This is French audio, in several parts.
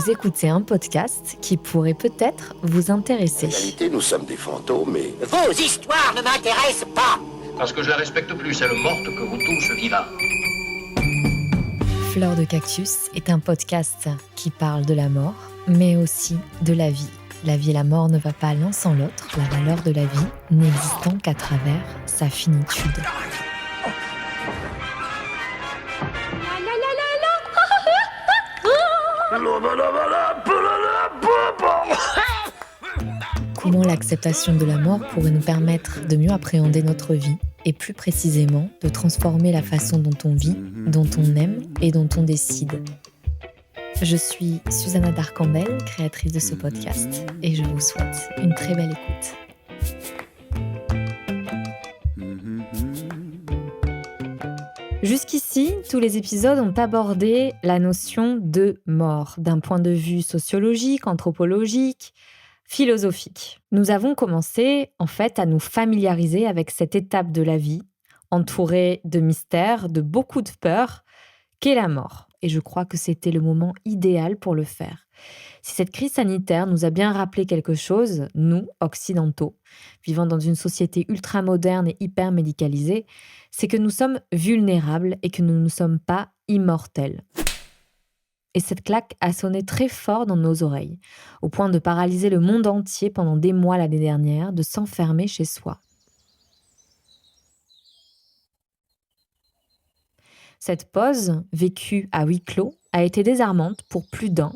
Vous écoutez un podcast qui pourrait peut-être vous intéresser. En réalité, nous sommes des fantômes, mais... Vos histoires ne m'intéressent pas. Parce que je la respecte plus, celle morte, que vous tous vivants. Fleur de Cactus est un podcast qui parle de la mort, mais aussi de la vie. La vie et la mort ne va pas l'un sans l'autre, la valeur de la vie n'existant qu'à travers sa finitude. Comment l'acceptation de la mort pourrait nous permettre de mieux appréhender notre vie et plus précisément de transformer la façon dont on vit, dont on aime et dont on décide. Je suis Susanna Darcambel, créatrice de ce podcast, et je vous souhaite une très belle écoute. Jusqu'ici, tous les épisodes ont abordé la notion de mort, d'un point de vue sociologique, anthropologique, philosophique. Nous avons commencé, en fait, à nous familiariser avec cette étape de la vie, entourée de mystères, de beaucoup de peurs, qu'est la mort. Et je crois que c'était le moment idéal pour le faire. Si cette crise sanitaire nous a bien rappelé quelque chose, nous, occidentaux, vivant dans une société ultra-moderne et hyper médicalisée, c'est que nous sommes vulnérables et que nous ne sommes pas immortels. Et cette claque a sonné très fort dans nos oreilles, au point de paralyser le monde entier pendant des mois l'année dernière, de s'enfermer chez soi. Cette pause, vécue à huis clos, a été désarmante pour plus d'un.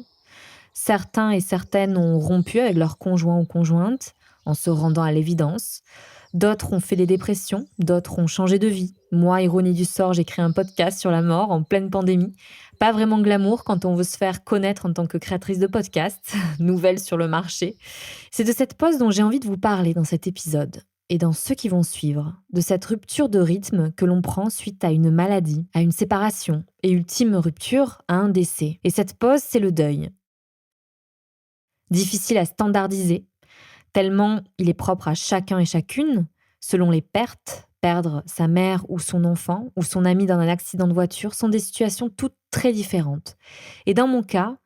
Certains et certaines ont rompu avec leur conjoint ou conjointe, en se rendant à l'évidence. D'autres ont fait des dépressions, d'autres ont changé de vie. Moi, ironie du sort, j'ai créé un podcast sur la mort en pleine pandémie. Pas vraiment glamour quand on veut se faire connaître en tant que créatrice de podcast, nouvelle sur le marché. C'est de cette pause dont j'ai envie de vous parler dans cet épisode et dans ceux qui vont suivre, de cette rupture de rythme que l'on prend suite à une maladie, à une séparation et ultime rupture, à un décès. Et cette pause, c'est le deuil. Difficile à standardiser, tellement il est propre à chacun et chacune, selon les pertes. Perdre sa mère ou son enfant ou son ami dans un accident de voiture sont des situations toutes très différentes. Et dans mon cas,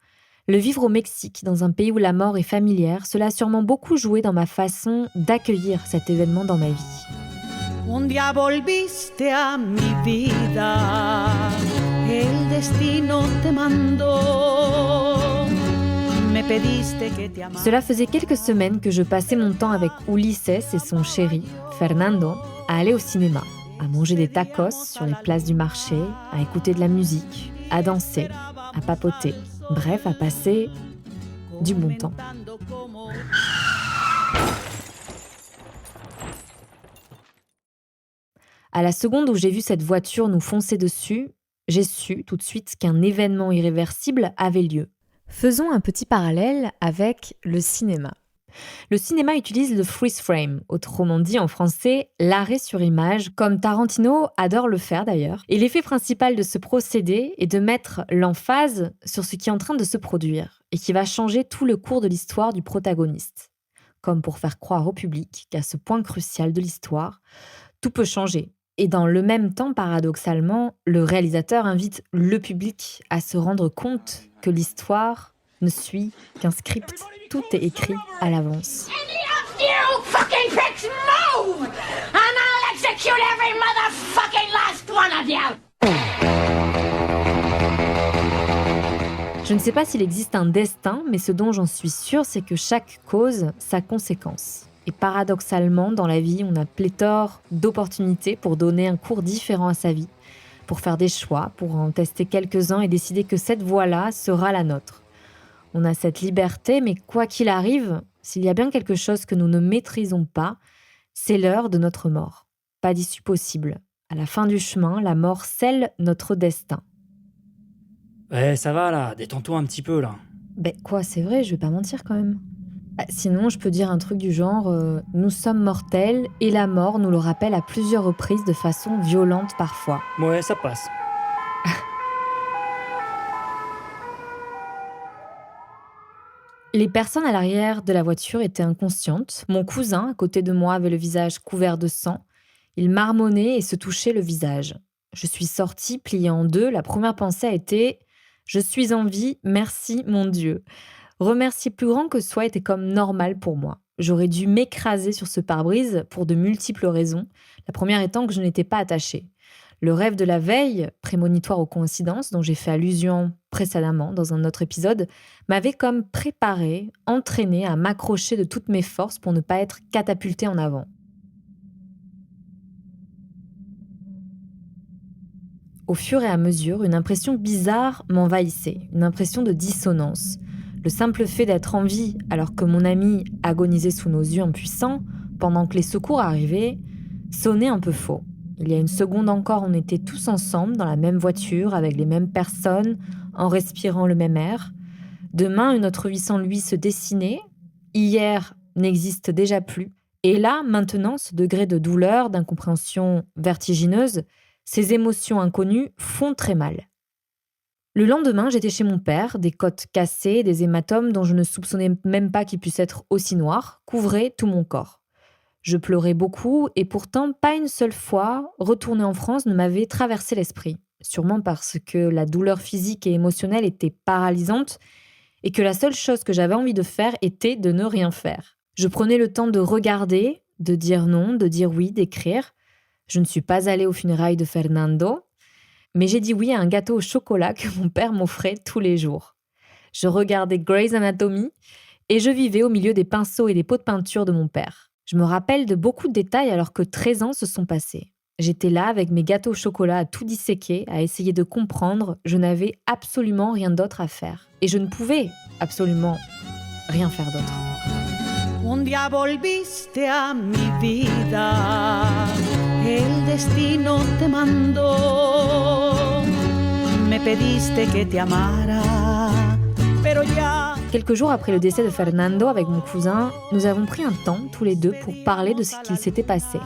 le vivre au Mexique, dans un pays où la mort est familière, cela a sûrement beaucoup joué dans ma façon d'accueillir cet événement dans ma vie. Un día volviste a mi vida, el destino te mandó. Cela faisait quelques semaines que je passais mon temps avec Ulises et son chéri, Fernando, à aller au cinéma, à manger des tacos sur les places du marché, à écouter de la musique, à danser, à papoter, bref, à passer du bon temps. À la seconde où j'ai vu cette voiture nous foncer dessus, j'ai su tout de suite qu'un événement irréversible avait lieu. Faisons un petit parallèle avec le cinéma. Le cinéma utilise le freeze frame, autrement dit en français, l'arrêt sur image, comme Tarantino adore le faire d'ailleurs. Et l'effet principal de ce procédé est de mettre l'emphase sur ce qui est en train de se produire et qui va changer tout le cours de l'histoire du protagoniste. Comme pour faire croire au public qu'à ce point crucial de l'histoire, tout peut changer. Et dans le même temps, paradoxalement, le réalisateur invite le public à se rendre compte que l'histoire ne suit qu'un script. Tout est écrit à l'avance. Je ne sais pas s'il existe un destin, mais ce dont j'en suis sûre, c'est que chaque cause, sa conséquence. Et paradoxalement, dans la vie, on a pléthore d'opportunités pour donner un cours différent à sa vie, pour faire des choix, pour en tester quelques-uns et décider que cette voie-là sera la nôtre. On a cette liberté, mais quoi qu'il arrive, s'il y a bien quelque chose que nous ne maîtrisons pas, c'est l'heure de notre mort. Pas d'issue possible. À la fin du chemin, la mort scelle notre destin. Ouais, ça va là, détends-toi un petit peu là. Quoi, c'est vrai, je vais pas mentir quand même. Sinon, je peux dire un truc du genre « Nous sommes mortels et la mort nous le rappelle à plusieurs reprises de façon violente parfois. » Ouais, ça passe. Les personnes à l'arrière de la voiture étaient inconscientes. Mon cousin, à côté de moi, avait le visage couvert de sang. Il marmonnait et se touchait le visage. Je suis sortie, pliée en deux. La première pensée a été Je suis en vie, merci mon Dieu. Remercier plus grand que soi était comme normal pour moi. J'aurais dû m'écraser sur ce pare-brise pour de multiples raisons, la première étant que je n'étais pas attachée. Le rêve de la veille, prémonitoire aux coïncidences dont j'ai fait allusion précédemment dans un autre épisode, m'avait comme préparée, entraînée à m'accrocher de toutes mes forces pour ne pas être catapultée en avant. Au fur et à mesure, une impression bizarre m'envahissait, une impression de dissonance. Le simple fait d'être en vie alors que mon ami agonisait sous nos yeux impuissants, pendant que les secours arrivaient, sonnait un peu faux. Il y a une seconde encore, on était tous ensemble dans la même voiture, avec les mêmes personnes, en respirant le même air. Demain, une autre vie sans lui se dessinait. Hier n'existe déjà plus. Et là, maintenant, ce degré de douleur, d'incompréhension vertigineuse, ces émotions inconnues font très mal. Le lendemain, j'étais chez mon père, des côtes cassées, des hématomes dont je ne soupçonnais même pas qu'ils puissent être aussi noirs, couvraient tout mon corps. Je pleurais beaucoup et pourtant pas une seule fois, retourner en France ne m'avait traversé l'esprit. Sûrement parce que la douleur physique et émotionnelle était paralysante et que la seule chose que j'avais envie de faire était de ne rien faire. Je prenais le temps de regarder, de dire non, de dire oui, d'écrire. Je ne suis pas allée aux funérailles de Fernando, mais j'ai dit oui à un gâteau au chocolat que mon père m'offrait tous les jours. Je regardais Grey's Anatomy et je vivais au milieu des pinceaux et des pots de peinture de mon père. Je me rappelle de beaucoup de détails alors que 13 ans se sont passés. J'étais là avec mes gâteaux au chocolat à tout disséquer, à essayer de comprendre. Je n'avais absolument rien d'autre à faire. Et je ne pouvais absolument rien faire d'autre. Un día volviste a mi vida, el destino te mandó, me pediste que te amara, pero ya... Quelques jours après le décès de Fernando avec mon cousin, nous avons pris un temps, tous les deux, pour parler de ce qu'il s'était passé.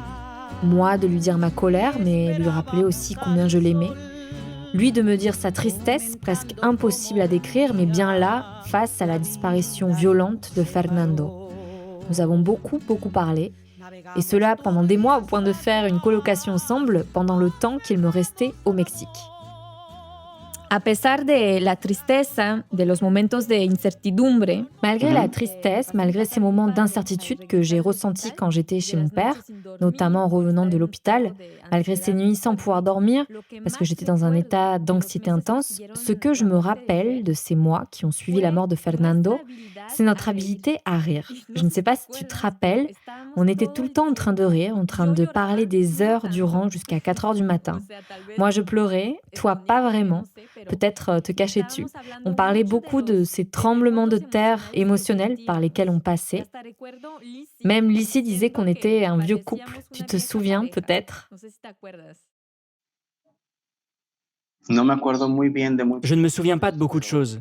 Moi, de lui dire ma colère, mais lui rappeler aussi combien je l'aimais. Lui de me dire sa tristesse, presque impossible à décrire, mais bien là, face à la disparition violente de Fernando. Nous avons beaucoup parlé, et cela pendant des mois au point de faire une colocation ensemble pendant le temps qu'il me restait au Mexique. A pesar de la tristeza, de los momentos de incertidumbre, malgré la tristesse, malgré ces moments d'incertitude que j'ai ressentis quand j'étais chez mon père, notamment en revenant de l'hôpital, malgré ces nuits sans pouvoir dormir, parce que j'étais dans un état d'anxiété intense, ce que je me rappelle de ces mois qui ont suivi la mort de Fernando, c'est notre habilité à rire. Je ne sais pas si tu te rappelles, on était tout le temps en train de rire, en train de parler des heures durant jusqu'à 4 heures du matin. Moi, je pleurais, toi pas vraiment. Peut-être te cachais-tu. On parlait beaucoup de ces tremblements de terre émotionnels par lesquels on passait. Même Lissy disait qu'on était un vieux couple. Tu te souviens peut-être? No me acuerdo muy bien de Je ne me souviens pas de beaucoup de choses.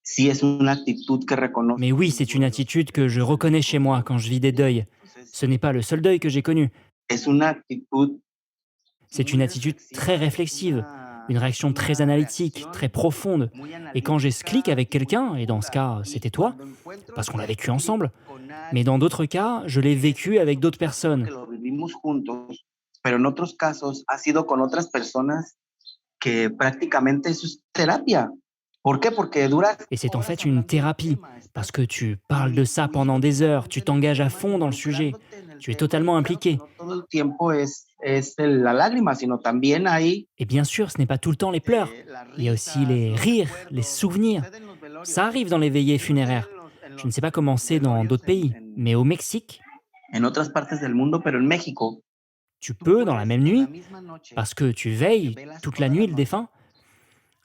Sí, es una actitud que reconozco. Mais oui, c'est une attitude que je reconnais chez moi quand je vis des deuils. Ce n'est pas le seul deuil que j'ai connu. Es una actitud C'est une attitude très réflexive, une réaction très analytique, très profonde. Et quand j'ai ce clic avec quelqu'un, et dans ce cas, c'était toi, parce qu'on l'a vécu ensemble, mais dans d'autres cas, je l'ai vécu avec d'autres personnes. que lo vivimos juntos, pero en otros casos ha sido con otras personas que prácticamente eso es terapia. ¿Por qué? Porque dura. Et c'est en fait une thérapie, parce que tu parles de ça pendant des heures, tu t'engages à fond dans le sujet, tu es totalement impliqué. No todo el tiempo la lágrima, sino también hay Et bien sûr, ce n'est pas tout le temps les pleurs, il y a aussi les rires, les souvenirs. Ça arrive dans les veillées funéraires. Je ne sais pas comment c'est dans d'autres pays, mais au Mexique, en otras partes del mundo, pero en México. tu peux, dans la même nuit, parce que tu veilles toute la nuit le défunt,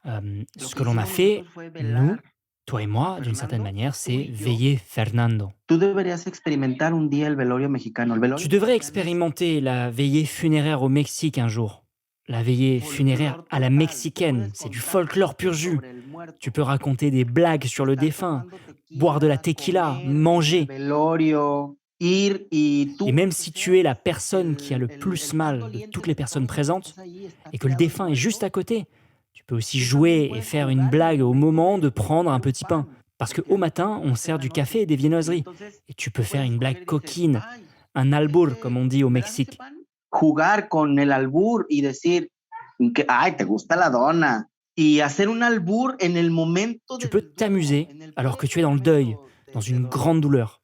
ce que l'on a fait, nous, toi et moi, d'une certaine manière, c'est veiller Fernando. Tú deberías experimentar un día el velorio mexicano. El velorio Tu devrais expérimenter la veillée funéraire au Mexique un jour. La veillée funéraire à la mexicaine, c'est du folklore pur jus. Tu peux raconter des blagues sur le défunt, boire de la tequila, manger. velorio, ir y tú. Et même si tu es la personne qui a le plus mal de toutes les personnes présentes, et que le défunt est juste à côté, tu peux aussi jouer et faire une blague au moment de prendre un petit pain. Parce qu'au matin, on sert du café et des viennoiseries. Et tu peux faire une blague coquine, un albur, comme on dit au Mexique. Jugar con el albur y decir que, ay, te gusta la dona. y hacer un albur en el momento Tu peux t'amuser alors que tu es dans le deuil, dans une grande douleur,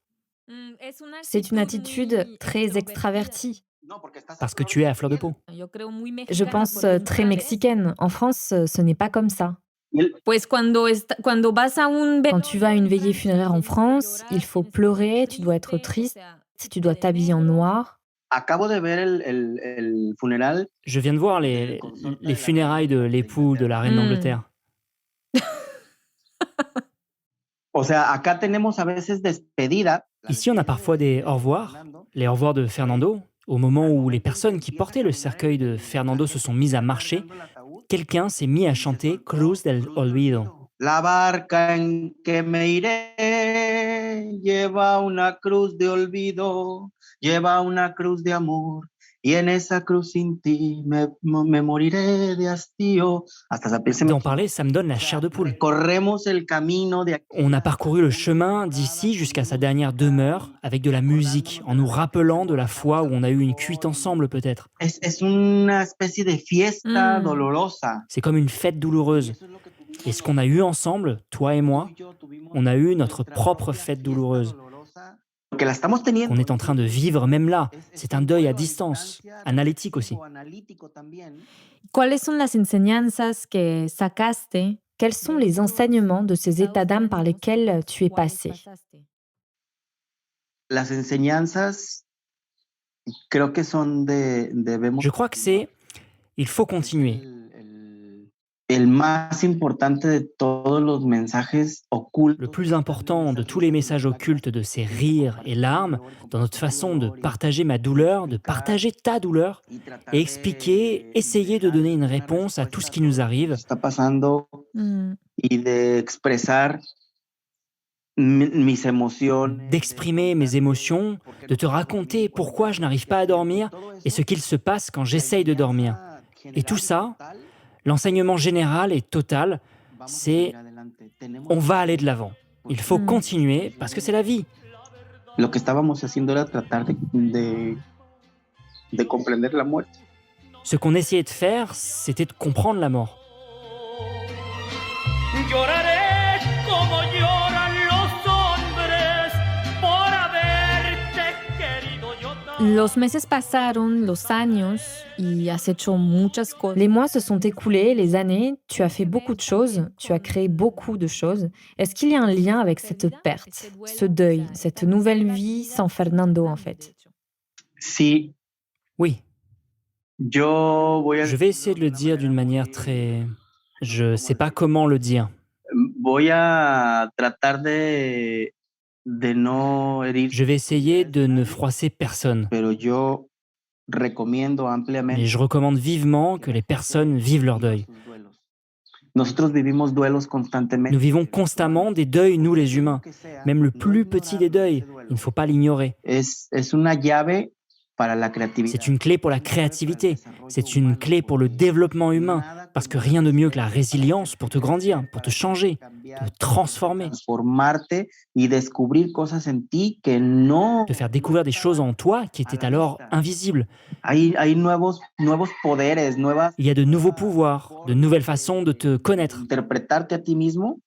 C'est une attitude très extravertie. parce que tu es à fleur de peau. Je pense très mexicaine. En France, ce n'est pas comme ça. Quand tu vas à une veillée funéraire en France, il faut pleurer, tu dois être triste, tu dois t'habiller en noir. Acabo de ver el funeral. Je viens de voir les funérailles de l'époux de la reine d'Angleterre. O sea, acá tenemos a veces despedida. Ici, on a parfois des au revoir, les au revoir de Fernando. Au moment où les personnes qui portaient le cercueil de Fernando se sont mises à marcher, quelqu'un s'est mis à chanter Cruz del Olvido. La barca en que me iré lleva una cruz de olvido, lleva una cruz de amor, y en esa cruz sin ti me moriré de hastío. Hasta la piel se me... D'en parler, ça me donne la chair de poule. Corremos el camino de... On a parcouru le chemin d'ici jusqu'à sa dernière demeure avec de la musique, en nous rappelant de la fois où on a eu une cuite ensemble peut-être. Es una especie de fiesta dolorosa. C'est comme une fête douloureuse. Et ce qu'on a eu ensemble, toi et moi, on a eu notre propre fête douloureuse. Que la estamos teniendo. On est en train de vivre même là. C'est un deuil à distance, analytique aussi. ¿Cuáles son las enseñanzas que sacaste? Quels sont les enseignements de ces états d'âme par lesquels tu es passé? Las enseñanzas creo que son debemos... Je crois que c'est il faut continuer. El más importante de todos los mensajes ocultos. Le plus important de tous les messages occultes de ces rires et larmes, dans notre façon de partager ma douleur, de partager ta douleur, et expliquer, essayer de donner une réponse à tout ce qui nous arrive. Está pasando y de expresar mis emociones. D'exprimer mes émotions, de te raconter pourquoi je n'arrive pas à dormir et ce qu'il se passe quand j'essaye de dormir. Et tout ça, l'enseignement général et total, c'est on va aller de l'avant. Il faut continuer parce que c'est la vie. Lo que estábamos haciendo era tratar de comprender la muerte. Ce qu'on essayait de faire, c'était de comprendre la mort. Lloraré como lloran los hombres por haberte querido yo tanto. Los meses pasaron, los años, y has hecho muchas cosas. Les mois se sont écoulés, les années, tu as fait beaucoup de choses, tu as créé beaucoup de choses. Est-ce qu'il y a un lien avec cette perte, ce deuil, cette nouvelle vie sans Fernando en fait? Sí, Oui, yo je vais essayer de le dire d'une manière très... Je sais pas comment le dire. voy a tratar de no herir, Je vais essayer de ne froisser personne. pero yo recomiendo ampliamente. Mais je recommande vivement que les personnes vivent leur deuil. Nosotros vivimos duelos constantemente. Nous vivons constamment des deuils, nous les humains. Même le plus petit des deuils, il ne faut pas l'ignorer. Es una llave para la creatividad. C'est une clé pour la créativité, c'est une clé pour le développement humain, parce que rien de mieux que la résilience pour te grandir, pour te changer, te transformer, Transformarte y descubrir cosas en ti que no te faire découvrir des choses en toi qui étaient alors invisibles. hay nuevos poderes, nuevas Il y a de nouveaux pouvoirs, de nouvelles façons de te connaître, interpretarte a ti mismo.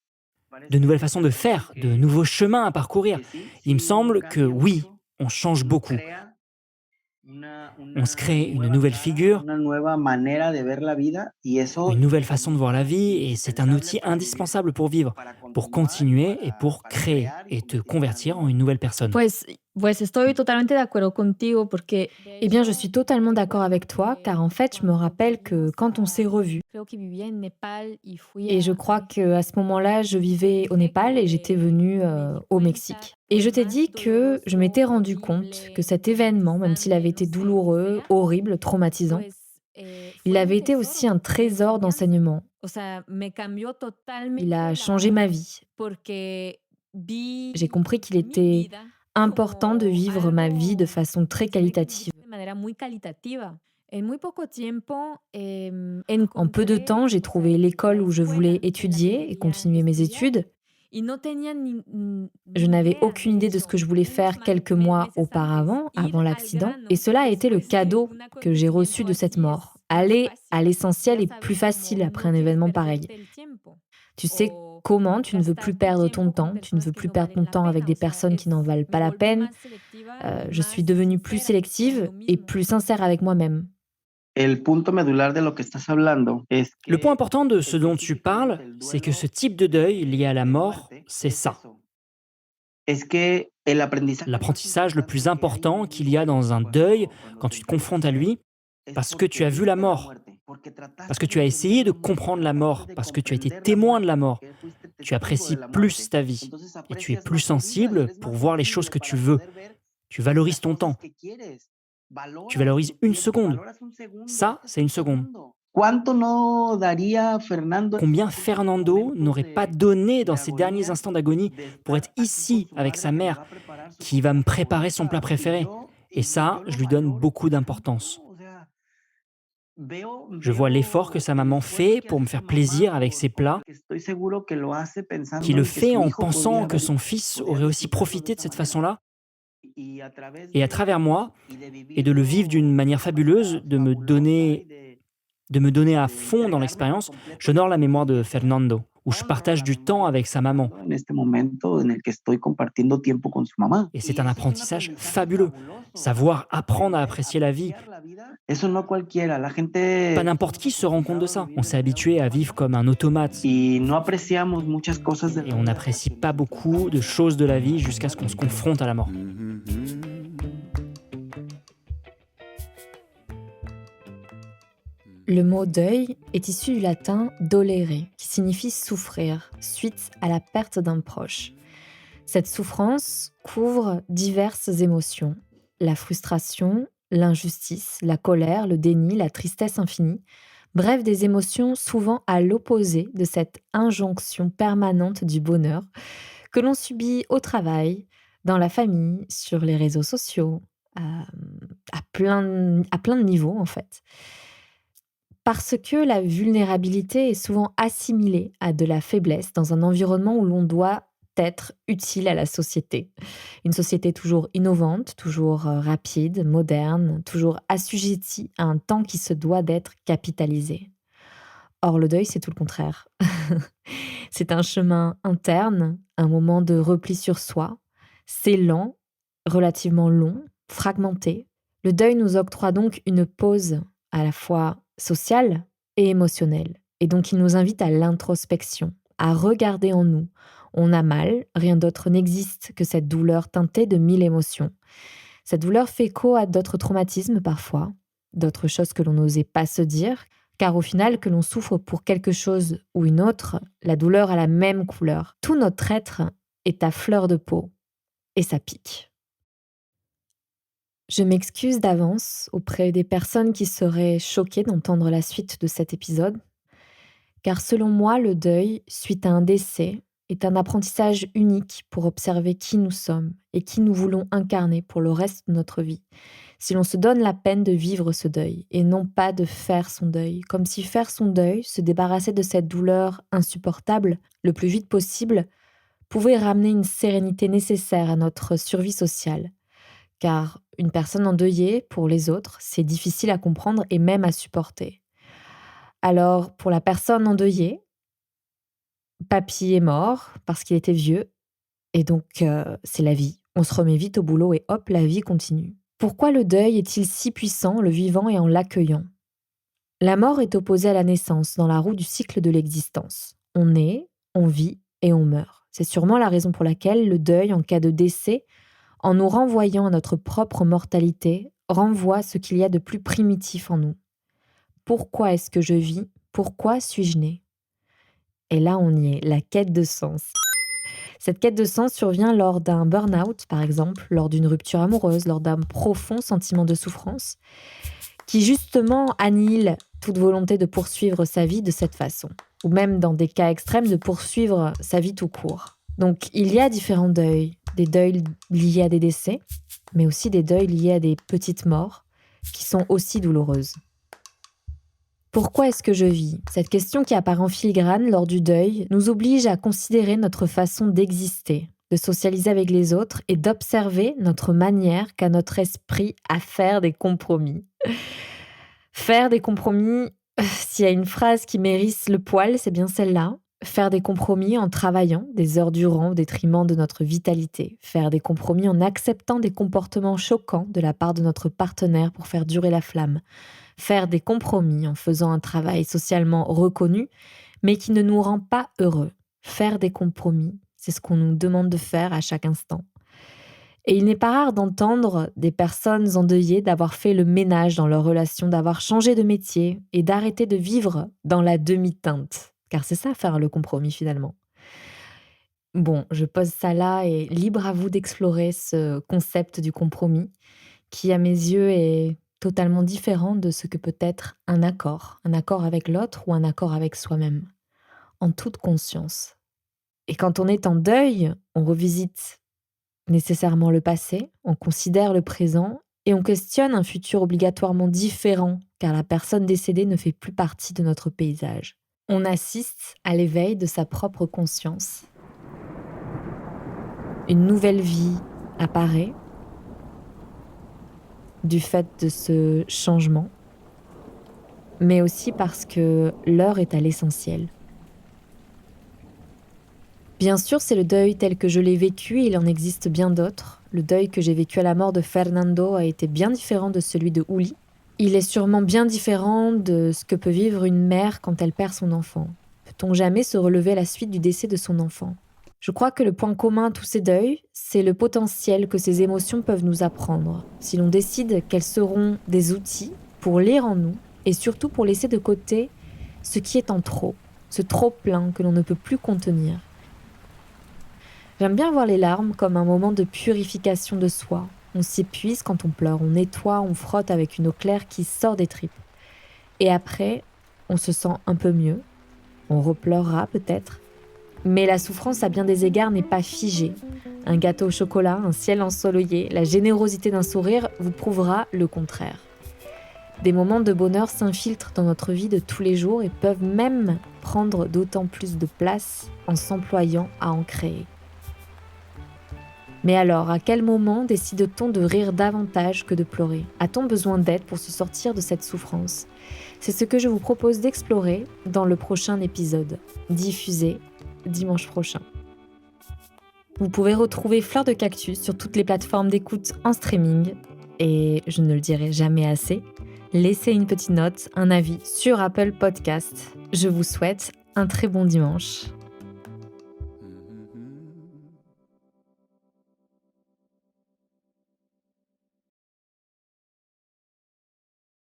de nouvelles façons de faire, de nouveaux chemins à parcourir. Il me semble que oui, on change beaucoup. On se crée une nouvelle figure, Una nueva manera de ver la vida y eso une nouvelle façon de voir la vie, et c'est un outil indispensable pour vivre, pour continuer et pour créer et te convertir en une nouvelle personne. Pues estoy totalmente de acuerdo contigo porque... Eh bien, je suis totalement d'accord avec toi, car en fait, je me rappelle que quand on s'est revus, et je crois qu'à ce moment-là, je vivais au Népal et j'étais venue au Mexique. Et je t'ai dit que je m'étais rendu compte que cet événement, même s'il avait été douloureux, horrible, traumatisant, il avait été aussi un trésor d'enseignement. Il a changé ma vie. J'ai compris qu'il était important de vivre ma vie de façon très qualitative. En peu de temps, j'ai trouvé l'école où je voulais étudier et continuer mes études. Je n'avais aucune idée de ce que je voulais faire quelques mois auparavant, avant l'accident, et cela a été le cadeau que j'ai reçu de cette mort. Aller à l'essentiel est plus facile après un événement pareil. Tu sais comment tu ne veux plus perdre ton temps, tu ne veux plus perdre ton temps avec des personnes qui n'en valent pas la peine. Je suis devenue plus sélective et plus sincère avec moi-même. El punto medular de lo que estás hablando es Le point que important de ce este dont tipo tu de parles, duelo c'est que ce type de deuil lié à la mort, c'est ça. es que el aprendizaje más L'apprentissage le plus importante que hay important en qu'il y a dans un deuil, quand tu te confrontes à lui, es parce que tu as porque vu la viste la mort, muerte, porque trataste parce que tu de as essayé de entender la muerte, comprendre la mort, trataste de parce que tu as été comprender la témoin de la muerte, mort, porque fuiste tu testigo de apprécies la plus muerte. ta vie Entonces et tu es aprecias plus más tu vida y sensible eres pour más voir les choses sensible que para tu veux. poder ver Tu valorises las ton cosas temps. que quieres. Tu Valoras valorises tu une tiempo, seconde. valoras un segundo. Ça, Este es c'est une un seconde. segundo. ¿Cuánto no daría Fernando en Combien sus últimos Fernando momentos n'aurait pas de donné dans ses derniers agonía instants d'agonie de pour estar être aquí con ici su avec madre sa que le mère va a preparar su qui va me comida préparer son plat favorita? préféré. Et ça, Yo je lo lui donne valoro beaucoup tanto, d'importance. o sea, Je vois l'effort que sa maman fait pour me faire plaisir avec ses plats, estoy seguro que lo hace qui pensando le en que fait su en hijo pensant podía que haber son fils podía aurait aussi disfrutarlo de profité de esta cette manera. façon-là, Y a través et à de travers moi, y de et de le vivre d'une manière fabuleuse, de me donner à fond dans l'expérience, j'honore la mémoire de Fernando, où je partage du temps avec sa maman. en este momento en el que estoy compartiendo tiempo con su mamá. Et c'est un apprentissage fabuleux. Savoir apprendre à apprécier la vie. Eso no cualquiera, la Pas gente n'importe qui se rend compte de ça. On s'est habitué à vivre comme un automate. y no apreciamos muchas cosas de Et on n'apprécie pas beaucoup de choses de la vie jusqu'à ce qu'on se confronte à la mort. Le mot deuil est issu du latin dolere, qui signifie souffrir, suite à la perte d'un proche. Cette souffrance couvre diverses émotions, la frustration, l'injustice, la colère, le déni, la tristesse infinie, bref des émotions souvent à l'opposé de cette injonction permanente du bonheur que l'on subit au travail, dans la famille, sur les réseaux sociaux, à plein de niveaux en fait. Parce que la vulnérabilité est souvent assimilée à de la faiblesse dans un environnement où l'on doit être utile à la société. Une société toujours innovante, toujours rapide, moderne, toujours assujettie à un temps qui se doit d'être capitalisé. Or, le deuil, c'est tout le contraire. C'est un chemin interne, un moment de repli sur soi. C'est lent, relativement long, fragmenté. Le deuil nous octroie donc une pause à la fois sociale et émotionnelle. Et donc, il nous invite à l'introspection, à regarder en nous. On a mal, rien d'autre n'existe que cette douleur teintée de 1000 émotions. Cette douleur fait écho à d'autres traumatismes parfois, d'autres choses que l'on n'osait pas se dire, car au final, que l'on souffre pour quelque chose ou une autre, la douleur a la même couleur. Tout notre être est à fleur de peau, et ça pique. Je m'excuse d'avance auprès des personnes qui seraient choquées d'entendre la suite de cet épisode, car selon moi, le deuil, suite à un décès, est un apprentissage unique pour observer qui nous sommes et qui nous voulons incarner pour le reste de notre vie. Si l'on se donne la peine de vivre ce deuil et non pas de faire son deuil, comme si faire son deuil, se débarrasser de cette douleur insupportable le plus vite possible, pouvait ramener une sérénité nécessaire à notre survie sociale. Car une personne endeuillée, pour les autres, c'est difficile à comprendre et même à supporter. Alors, pour la personne endeuillée, papy est mort parce qu'il était vieux, et donc c'est la vie. On se remet vite au boulot et hop, la vie continue. Pourquoi le deuil est-il si puissant, le vivant et en l'accueillant ? La mort est opposée à la naissance dans la roue du cycle de l'existence. On naît, on vit et on meurt. C'est sûrement la raison pour laquelle le deuil, en cas de décès, en nous renvoyant à notre propre mortalité, renvoie ce qu'il y a de plus primitif en nous. Pourquoi est-ce que je vis ? Pourquoi suis-je né ? Et là, on y est, la quête de sens. Cette quête de sens survient lors d'un burn-out, par exemple, lors d'une rupture amoureuse, lors d'un profond sentiment de souffrance, qui justement annihile toute volonté de poursuivre sa vie de cette façon, ou même dans des cas extrêmes de poursuivre sa vie tout court. Donc il y a différents deuils, des deuils liés à des décès, mais aussi des deuils liés à des petites morts, qui sont aussi douloureuses. Pourquoi est-ce que je vis ? Cette question qui apparaît en filigrane lors du deuil nous oblige à considérer notre façon d'exister, de socialiser avec les autres et d'observer notre manière qu'a notre esprit à faire des compromis. Faire des compromis, s'il y a une phrase qui m'hérisse le poil, c'est bien celle-là. Faire des compromis en travaillant des heures durant au détriment de notre vitalité. Faire des compromis en acceptant des comportements choquants de la part de notre partenaire pour faire durer la flamme. Faire des compromis en faisant un travail socialement reconnu, mais qui ne nous rend pas heureux. Faire des compromis, c'est ce qu'on nous demande de faire à chaque instant. Et il n'est pas rare d'entendre des personnes endeuillées d'avoir fait le ménage dans leur relation, d'avoir changé de métier et d'arrêter de vivre dans la demi-teinte. Car c'est ça, faire le compromis finalement. Bon, je pose ça là et libre à vous d'explorer ce concept du compromis qui, à mes yeux, est totalement différent de ce que peut être un accord avec l'autre ou un accord avec soi-même, en toute conscience. Et quand on est en deuil, on revisite nécessairement le passé, on considère le présent et on questionne un futur obligatoirement différent car la personne décédée ne fait plus partie de notre paysage. On assiste à l'éveil de sa propre conscience. Une nouvelle vie apparaît du fait de ce changement, mais aussi parce que l'heure est à l'essentiel. Bien sûr, c'est le deuil tel que je l'ai vécu et il en existe bien d'autres. Le deuil que j'ai vécu à la mort de Fernando a été bien différent de celui de Uli. Il est sûrement bien différent de ce que peut vivre une mère quand elle perd son enfant. Peut-on jamais se relever à la suite du décès de son enfant ? Je crois que le point commun à tous ces deuils, c'est le potentiel que ces émotions peuvent nous apprendre, si l'on décide qu'elles seront des outils pour lire en nous et surtout pour laisser de côté ce qui est en trop, ce trop-plein que l'on ne peut plus contenir. J'aime bien voir les larmes comme un moment de purification de soi. On s'épuise quand on pleure, on nettoie, on frotte avec une eau claire qui sort des tripes. Et après, on se sent un peu mieux. On repleurera peut-être. Mais la souffrance à bien des égards n'est pas figée. Un gâteau au chocolat, un ciel ensoleillé, la générosité d'un sourire vous prouvera le contraire. Des moments de bonheur s'infiltrent dans notre vie de tous les jours et peuvent même prendre d'autant plus de place en s'employant à en créer. Mais alors, à quel moment décide-t-on de rire davantage que de pleurer ? A-t-on besoin d'aide pour se sortir de cette souffrance ? C'est ce que je vous propose d'explorer dans le prochain épisode, diffusé dimanche prochain. Vous pouvez retrouver Fleur de Cactus sur toutes les plateformes d'écoute en streaming. Et je ne le dirai jamais assez, laissez une petite note, un avis sur Apple Podcast. Je vous souhaite un très bon dimanche.